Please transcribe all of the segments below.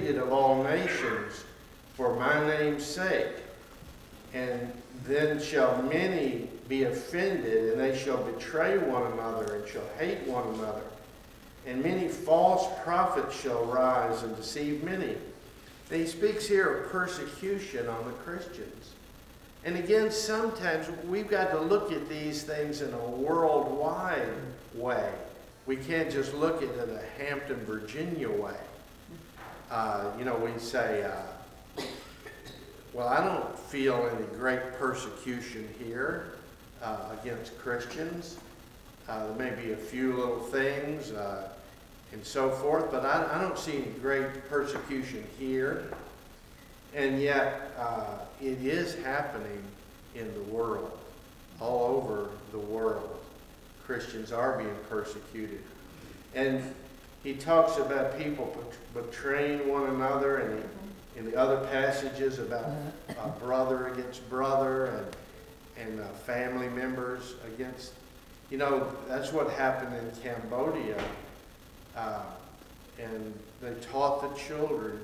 hated of all nations for my name's sake. And then shall many be offended, and they shall betray one another, and shall hate one another. And many false prophets shall rise and deceive many. And he speaks here of persecution on the Christians. And again, sometimes we've got to look at these things in a worldwide way. We can't just look at it in a Hampton, Virginia way. We say, well, I don't feel any great persecution here against Christians. There may be a few little things and so forth, but I don't see any great persecution here. And yet, it is happening in the world, all over the world. Christians are being persecuted. And he talks about people betraying one another, and in the other passages about brother against brother and family members against, that's what happened in Cambodia. And they taught the children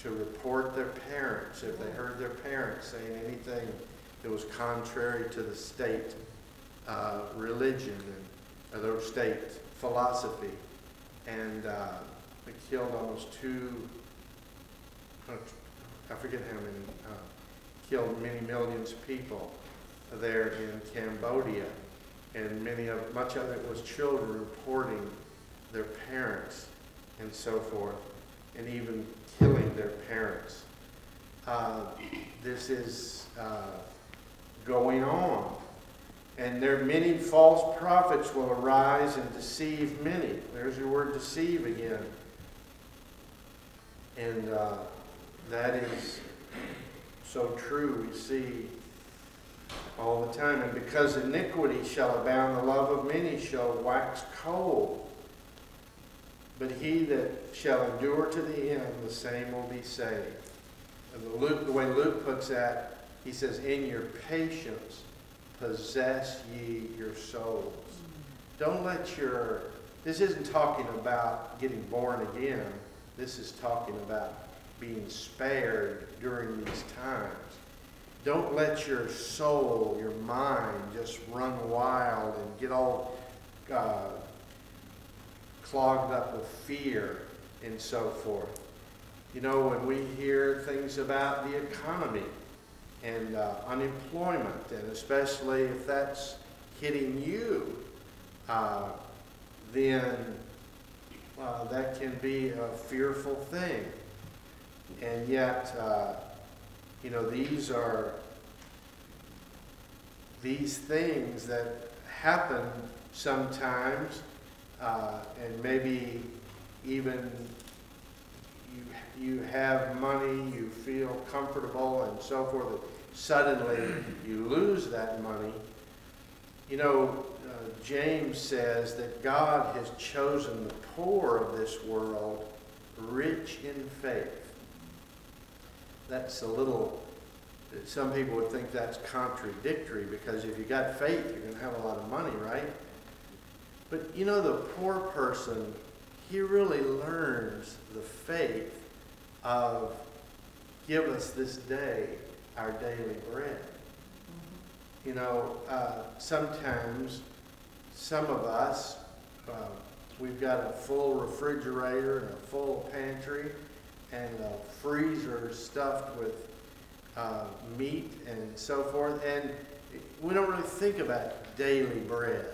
to report their parents if they heard their parents saying anything that was contrary to the state religion or their state philosophy. And they killed almost I forget how many, killed many millions of people there in Cambodia. And much of it was children reporting their parents and so forth, and even killing their parents. This is going on. And there are many false prophets will arise and deceive many. There's your word deceive again. And that is so true. We see all the time. And because iniquity shall abound, the love of many shall wax cold. But he that shall endure to the end, the same will be saved. And the way Luke puts that, he says, in your patience possess ye your souls. Don't let this isn't talking about getting born again. This is talking about being spared during these times. Don't let your soul, your mind, just run wild and get all clogged up with fear and so forth. When we hear things about the economy and unemployment, and especially if that's hitting you, then that can be a fearful thing. And yet, these things that happen sometimes, and maybe even you have money, you feel comfortable and so forth, and suddenly you lose that money. James says that God has chosen the poor of this world rich in faith. That's some people would think that's contradictory, because if you got faith, you're going to have a lot of money, right? But the poor person, he really learns the faith of, give us this day our daily bread. Sometimes some of us, we've got a full refrigerator and a full pantry and a freezer stuffed with meat and so forth, and we don't really think about daily bread.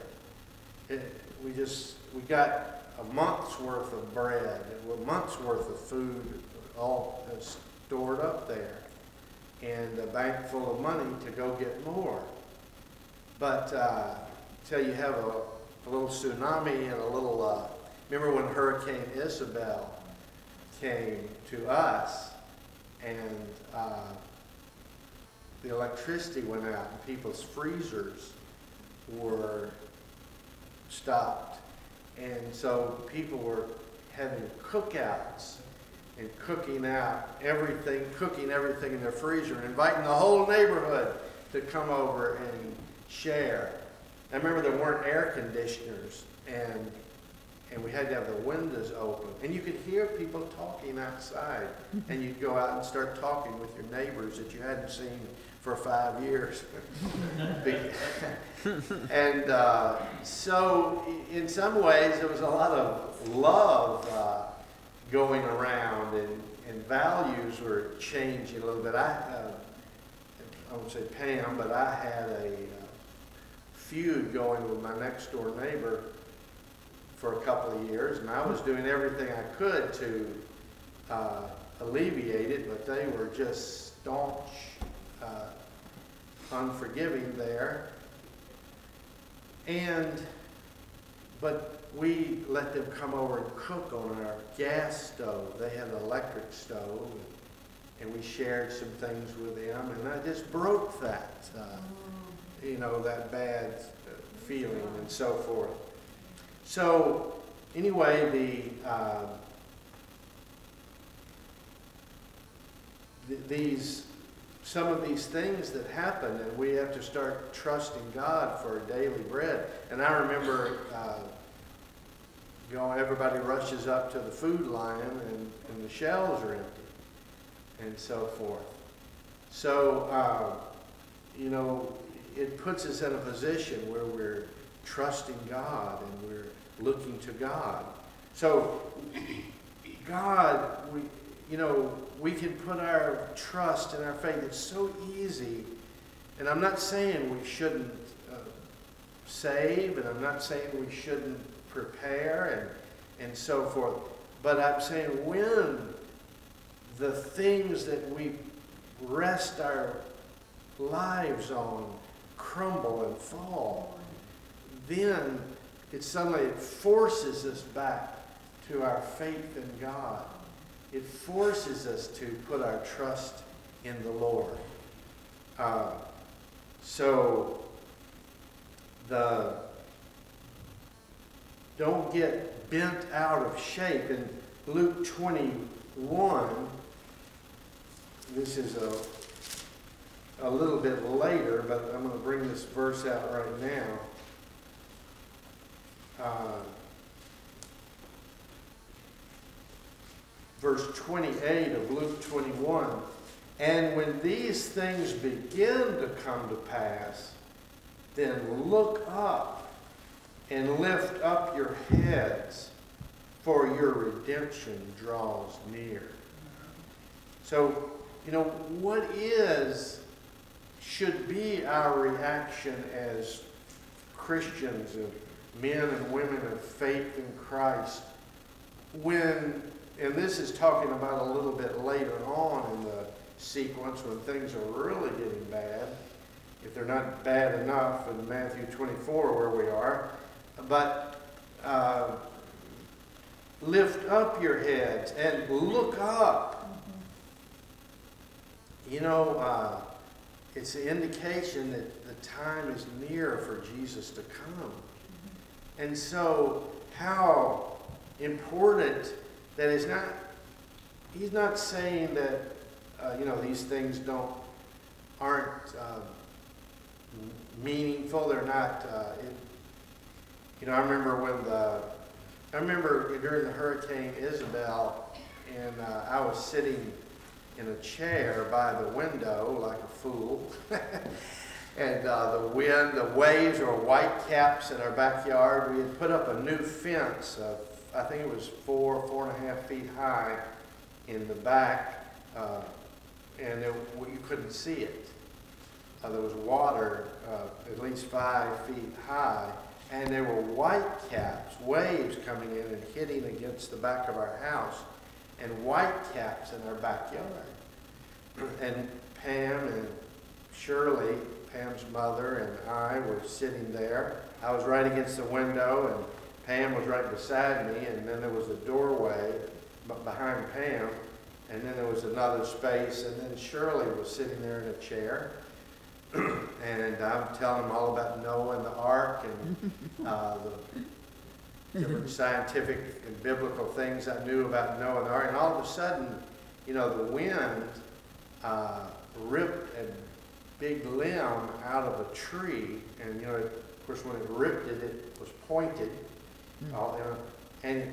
We got a month's worth of bread, a month's worth of food all stored up there, and a bank full of money to go get more. But till you have a little tsunami and a little, remember when Hurricane Isabel came to us, and the electricity went out and people's freezers were stopped. And so people were having cookouts and cooking everything in their freezer, and inviting the whole neighborhood to come over and share. I remember there weren't air conditioners, and and we had to have the windows open. And you could hear people talking outside, and you'd go out and start talking with your neighbors that you hadn't seen for 5 years. And so in some ways there was a lot of love going around, and values were changing a little bit. I won't say Pam, but I had a feud going with my next door neighbor for a couple of years, and I was doing everything I could to alleviate it, but they were just staunch, unforgiving there. But we let them come over and cook on our gas stove. They had an electric stove, and we shared some things with them, and I just broke that, that bad feeling and so forth. So anyway, some of these things that happen, and we have to start trusting God for daily bread. And I remember, everybody rushes up to the food line, and the shelves are empty, and so forth. So, it puts us in a position where we're trusting God and we're looking to God. So, God, we can put our trust and our faith. It's so easy. And I'm not saying we shouldn't save, and I'm not saying we shouldn't prepare and so forth. But I'm saying when the things that we rest our lives on crumble and fall, then it forces us back to our faith in God. It forces us to put our trust in the Lord. Don't get bent out of shape. In Luke 21, this is a little bit later, but I'm going to bring this verse out right now. Verse 28 of Luke 21, and when these things begin to come to pass, then look up and lift up your heads, for your redemption draws near. So, what should be our reaction as Christians and men and women of faith in Christ when, and this is talking about a little bit later on in the sequence when things are really getting bad, if they're not bad enough in Matthew 24 where we are, but lift up your heads and look up. It's an indication that the time is near for Jesus to come. And so how important that is not, he's not saying that, these things aren't meaningful. They're not, I remember during the Hurricane Isabel, and I was sitting in a chair by the window like a fool. And the wind, the waves were white caps in our backyard. We had put up a new fence of, I think it was 4.5 feet high in the back, and you couldn't see it. There was water at least 5 feet high, and there were white caps, waves coming in and hitting against the back of our house, and white caps in our backyard. And Pam and Shirley, Pam's mother, and I were sitting there. I was right against the window, and Pam was right beside me, and then there was a doorway behind Pam, and then there was another space, and then Shirley was sitting there in a chair. And I'm telling them all about Noah and the ark and the different scientific and biblical things I knew about Noah and the ark. And all of a sudden, the wind ripped a big limb out of a tree. And, of course, when it ripped it, it was pointed. and it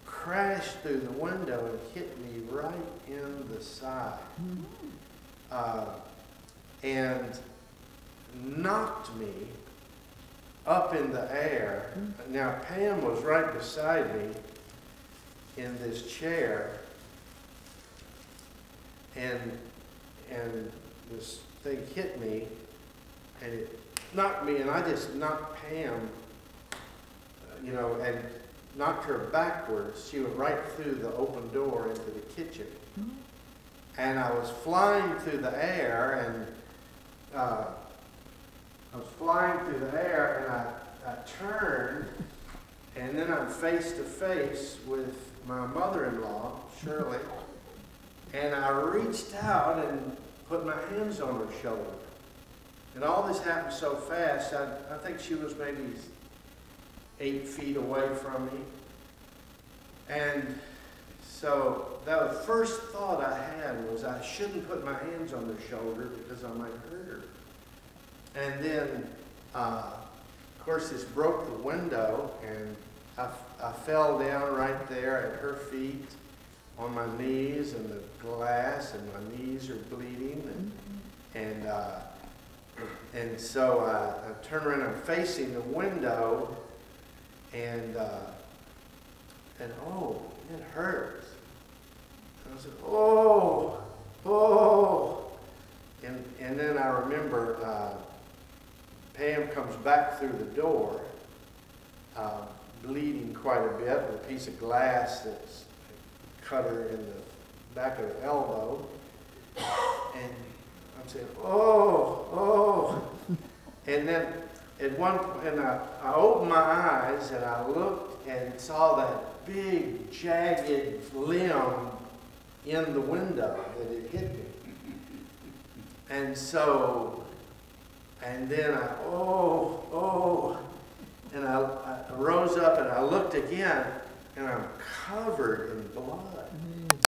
crashed through the window and hit me right in the side. And knocked me up in the air. Now Pam was right beside me in this chair, and this thing hit me, and it knocked me, and I just knocked Pam, you know, and knocked her backwards. She went right through the open door into the kitchen. And I was flying through the air, and I turned, and then I'm face to face with my mother-in-law, Shirley, and I reached out and put my hands on her shoulder. And all this happened so fast, I think she was maybe 8 feet away from me. And so the first thought I had was I shouldn't put my hands on her shoulder because I might hurt her. And then, of course, this broke the window, and I fell down right there at her feet on my knees in the glass, and my knees are bleeding. And so I turned around, I'm facing the window, and oh, it hurts. And I said, oh. And then I remember Pam comes back through the door, bleeding quite a bit with a piece of glass that's cut her in the back of the elbow. And I'm saying, oh. And then at one point, I opened my eyes and I looked and saw that big, jagged limb in the window that had hit me. And so, and then and I rose up and I looked again, and I'm covered in blood.